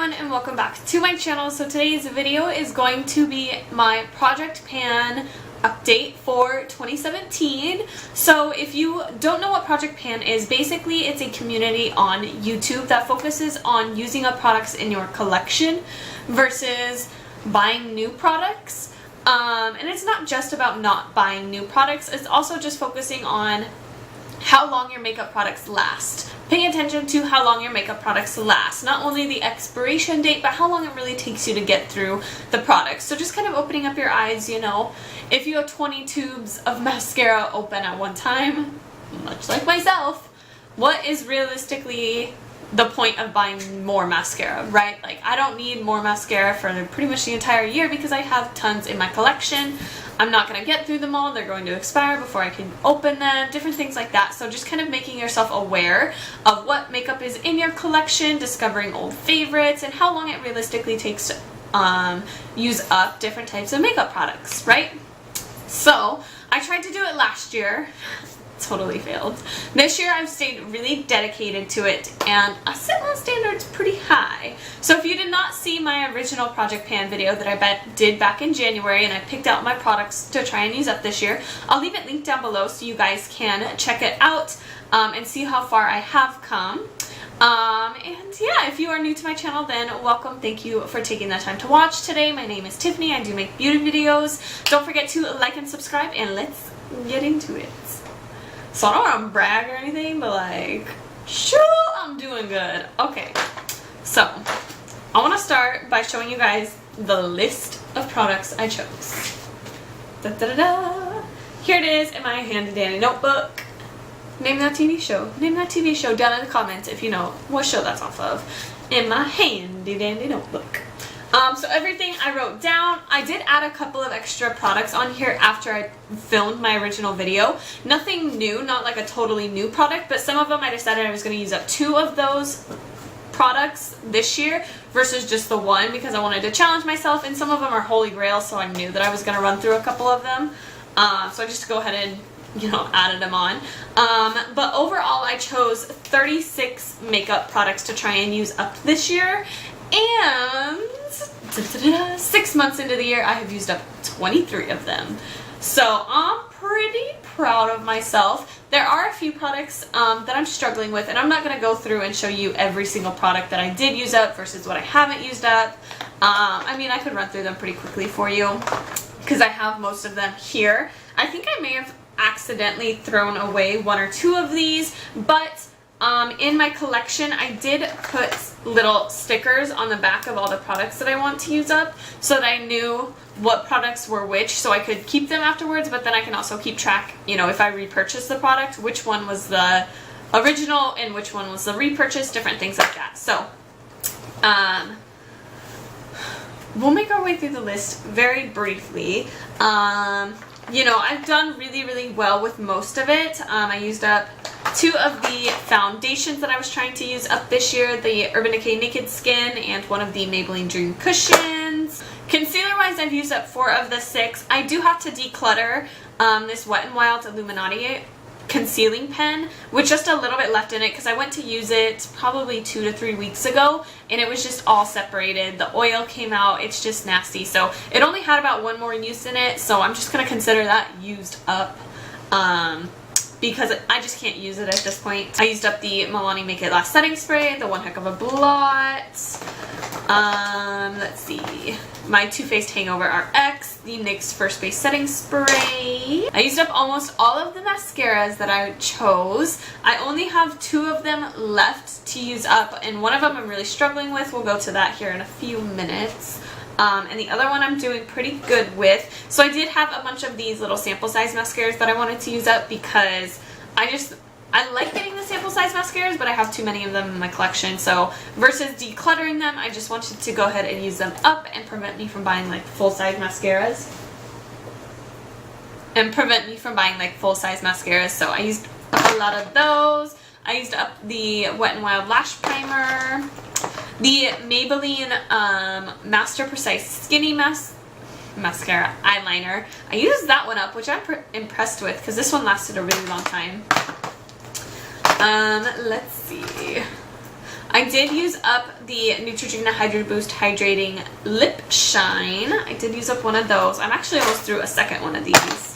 everyone and welcome back to my channel. So today's video is going to be my Project Pan update for 2017. So if you don't know what Project Pan is, basically it's a community on YouTube that focuses on using up products in your collection versus buying new products. And it's not just about not buying new products, it's also just focusing on how long your makeup products last. Paying attention to how long your makeup products last. Not only the expiration date, but how long it really takes you to get through the product. So just kind of opening up your eyes, you know. If you have 20 tubes of mascara open at one time, much like myself, what is realistically the point of buying more mascara, right? Like, I don't need more mascara for pretty much the entire year because I have tons in my collection. I'm not going to get through them all. They're going to expire before I can open them, different things like that. So just kind of making yourself aware of what makeup is in your collection, discovering old favorites, and how long it realistically takes to use up different types of makeup products, right? So I tried to do it last year. Totally failed. This year I've stayed really dedicated to it and I set my standards pretty high. So if you did not see my original Project Pan video that I did back in January and I picked out my products to try and use up this year, I'll leave it linked down below so you guys can check it out and see how far I have come. And yeah, if you are new to my channel, then welcome. Thank you for taking the time to watch today. My name is Tiffany. I do make beauty videos. Don't forget to like and subscribe and let's get into it. So I don't want to brag or anything, but like, sure, I'm doing good. Okay, so I want to start by showing you guys the list of products I chose. Da, da, da, da. Here it is in my handy dandy notebook. Name that TV show. Name that TV show down in the comments if you know what show that's off of. In my handy dandy notebook. So everything I wrote down. I did add a couple of extra products on here after I filmed my original video. Nothing new, not like a totally new product, but some of them I decided I was going to use up 2 of those products this year versus just the one because I wanted to challenge myself, and some of them are holy grail, so I knew that I was going to run through a couple of them. So I just go ahead and, you know, added them on. But overall I chose 36 makeup products to try and use up this year, and 6 months into the year I have used up 23 of them. So I'm pretty proud of myself. There are a few products that I'm struggling with, and I'm not going to go through and show you every single product that I did use up versus what I haven't used up. I mean, I could run through them pretty quickly for you because I have most of them here. I think I may have accidentally thrown away 1 or 2 of these, but in my collection I did put little stickers on the back of all the products that I want to use up so that I knew what products were which, so I could keep them afterwards, but then I can also keep track, you know, if I repurchase the product, which one was the original and which one was the repurchase, different things like that. So we'll make our way through the list very briefly. You know, I've done really well with most of it. I used up 2 of the foundations that I was trying to use up this year, the Urban Decay Naked Skin and one of the Maybelline Dream Cushions. Concealer wise, I've used up 4 of the 6. I do have to declutter this Wet n Wild Illuminati concealing pen with just a little bit left in it because I went to use it probably 2 to 3 weeks ago and it was just all separated. The oil came out. It's just nasty. So it only had about 1 more use in it, so I'm just going to consider that used up because I just can't use it at this point. I used up the Milani Make It Last setting spray, the One Heck of a Blot. Let's see. My Too Faced Hangover RX, the NYX First Base Setting Spray. I used up almost all of the mascaras that I chose. I only have 2 of them left to use up, and one of them I'm really struggling with. We'll go to that here in a few minutes. And the other one I'm doing pretty good with. So I did have a bunch of these little sample size mascaras that I wanted to use up because I like getting the sample size mascaras, but I have too many of them in my collection. So versus decluttering them, I just wanted to go ahead and use them up and prevent me from buying like full size mascaras. So I used up a lot of those. I used up the Wet n Wild Lash Primer. The Maybelline Master Precise Skinny Mascara Eyeliner. I used that one up, which I'm impressed with because this one lasted a really long time. Let's see. I did use up the Neutrogena Hydro Boost Hydrating Lip Shine. I did use up one of those. I'm actually almost through a second one of these,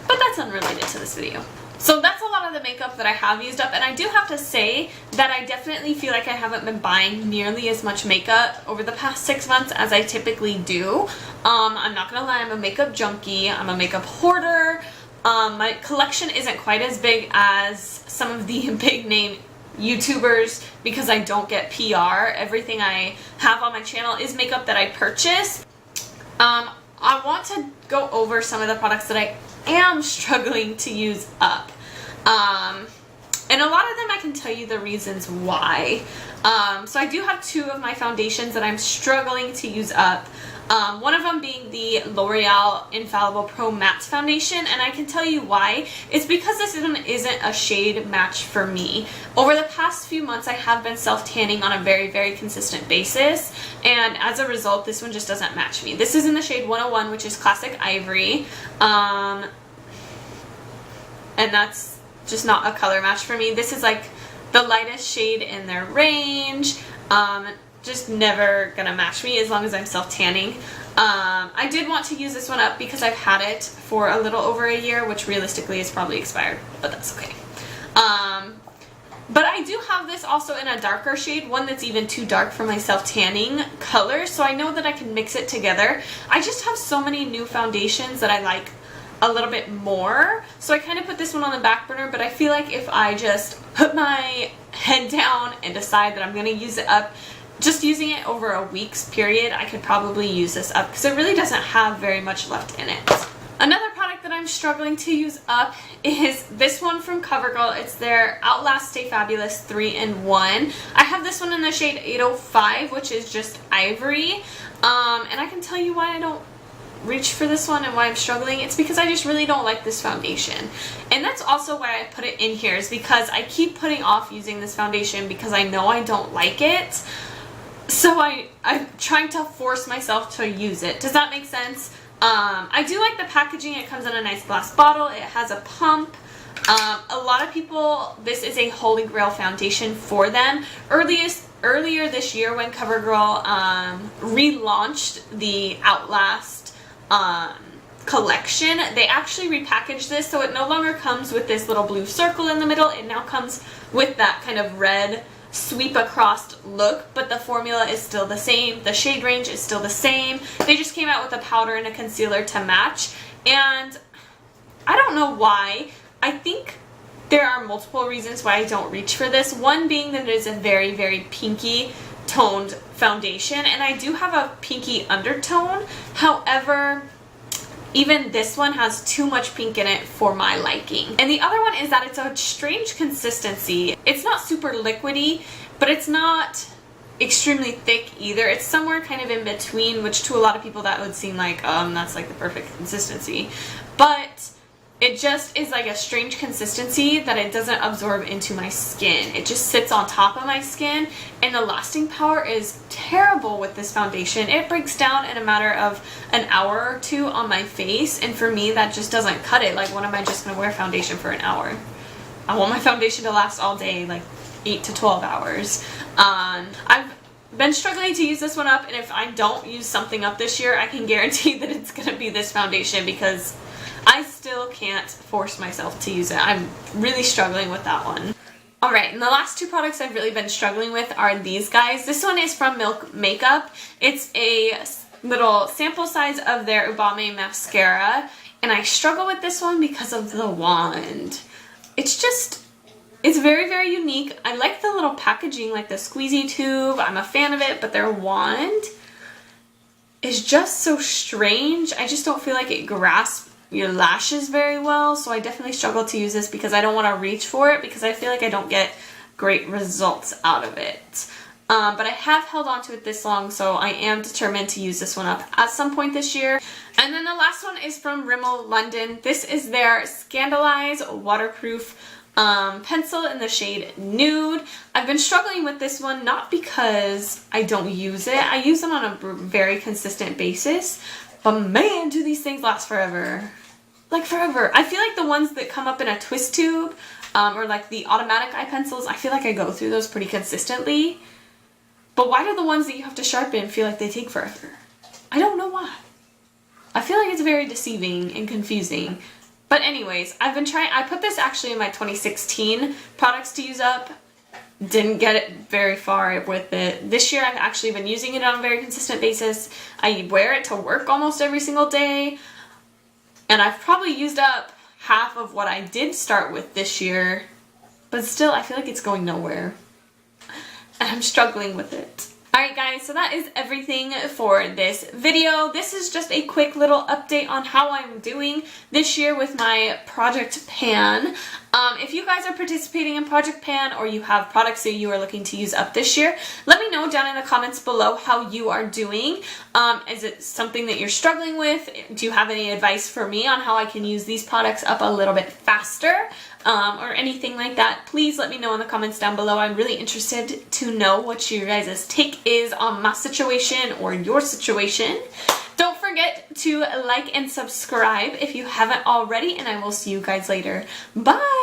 but that's unrelated to this video. So that's a lot of the makeup that I have used up, and I do have to say that I definitely feel like I haven't been buying nearly as much makeup over the past 6 months as I typically do. I'm not gonna lie, I'm a makeup junkie, I'm a makeup hoarder. My collection isn't quite as big as some of the big name YouTubers because I don't get PR. Everything I have on my channel is makeup that I purchase. I want to go over some of the products that I am struggling to use up. And a lot of them I can tell you the reasons why. So I do have 2 of my foundations that I'm struggling to use up. One of them being the L'Oreal Infallible Pro Matte Foundation, and I can tell you why. It's because this one isn't a shade match for me. Over the past few months, I have been self-tanning on a very, very consistent basis, and as a result, this one just doesn't match me. This is in the shade 101, which is Classic Ivory, and that's just not a color match for me. This is like the lightest shade in their range. Just never gonna match me as long as I'm self-tanning. I did want to use this one up because I've had it for a little over a year, which realistically is probably expired, but that's okay. But I do have this also in a darker shade, one that's even too dark for my self-tanning color, so I know that I can mix it together. I just have so many new foundations that I like a little bit more, so I kind of put this one on the back burner, but I feel like if I just put my head down and decide that I'm going to use it up, just using it over a week's period, I could probably use this up because it really doesn't have very much left in it. Another product that I'm struggling to use up is this one from CoverGirl. It's their Outlast Stay Fabulous 3-in-1. I have this one in the shade 805, which is just ivory, and I can tell you why I don't reach for this one and why I'm struggling. It's because I just really don't like this foundation, and that's also why I put it in here, is because I keep putting off using this foundation because I know I don't like it, so I'm trying to force myself to use it. Does that make sense? I do like the packaging. It comes in a nice glass bottle. It has a pump. A lot of people, this is a holy grail foundation for them. Earlier this year when CoverGirl relaunched the Outlast collection, they actually repackaged this, so it no longer comes with this little blue circle in the middle. It now comes with that kind of red sweep across look, but the formula is still the same. The shade range is still the same. They just came out with a powder and a concealer to match, and I don't know why. I think there are multiple reasons why I don't reach for this. One being that it is a very, very pinky toned foundation, and I do have a pinky undertone. However, even this one has too much pink in it for my liking. And the other one is that it's a strange consistency. It's not super liquidy, but it's not extremely thick either. It's somewhere kind of in between, which to a lot of people that would seem like that's like the perfect consistency. But it just is like a strange consistency that it doesn't absorb into my skin. It just sits on top of my skin, and the lasting power is terrible with this foundation. It breaks down in a matter of an hour or 2 on my face, and for me that just doesn't cut it. Like, when am I just gonna wear foundation for an hour? I want my foundation to last all day, like 8 to 12 hours. I've been struggling to use this one up, and if I don't use something up this year, I can guarantee that it's gonna be this foundation, because I still can't force myself to use it. I'm really struggling with that one. Alright, and the last 2 products I've really been struggling with are these guys. This one is from Milk Makeup. It's a little sample size of their Ubame mascara, and I struggle with this one because of the wand. It's very, very unique. I like the little packaging, like the squeezy tube. I'm a fan of it, but their wand is just so strange. I just don't feel like it grasps your lashes very well, so I definitely struggle to use this because I don't want to reach for it, because I feel like I don't get great results out of it. But I have held on to it this long, so I am determined to use this one up at some point this year. And then the last one is from Rimmel London. This is their Scandalize Waterproof pencil in the shade Nude. I've been struggling with this one, not because I don't use it. I use them on a very consistent basis, but man, do these things last forever. Like forever. I feel like the ones that come up in a twist tube, or like the automatic eye pencils, I feel like I go through those pretty consistently. But why do the ones that you have to sharpen feel like they take forever? I don't know why. I feel like it's very deceiving and confusing. But anyways, I've been trying, I put this actually in my 2016 products to use up. Didn't get it very far with it. This year I've actually been using it on a very consistent basis. I wear it to work almost every single day. And I've probably used up half of what I did start with this year. But still, I feel like it's going nowhere. And I'm struggling with it. Alright guys, so that is everything for this video. This is just a quick little update on how I'm doing this year with my Project Pan. If you guys are participating in Project Pan or you have products that you are looking to use up this year, let me know down in the comments below how you are doing. Is it something that you're struggling with? Do you have any advice for me on how I can use these products up a little bit faster? Or anything like that, please let me know in the comments down below. I'm really interested to know what your guys' take is on my situation or your situation. Don't forget to like and subscribe if you haven't already, and I will see you guys later. Bye!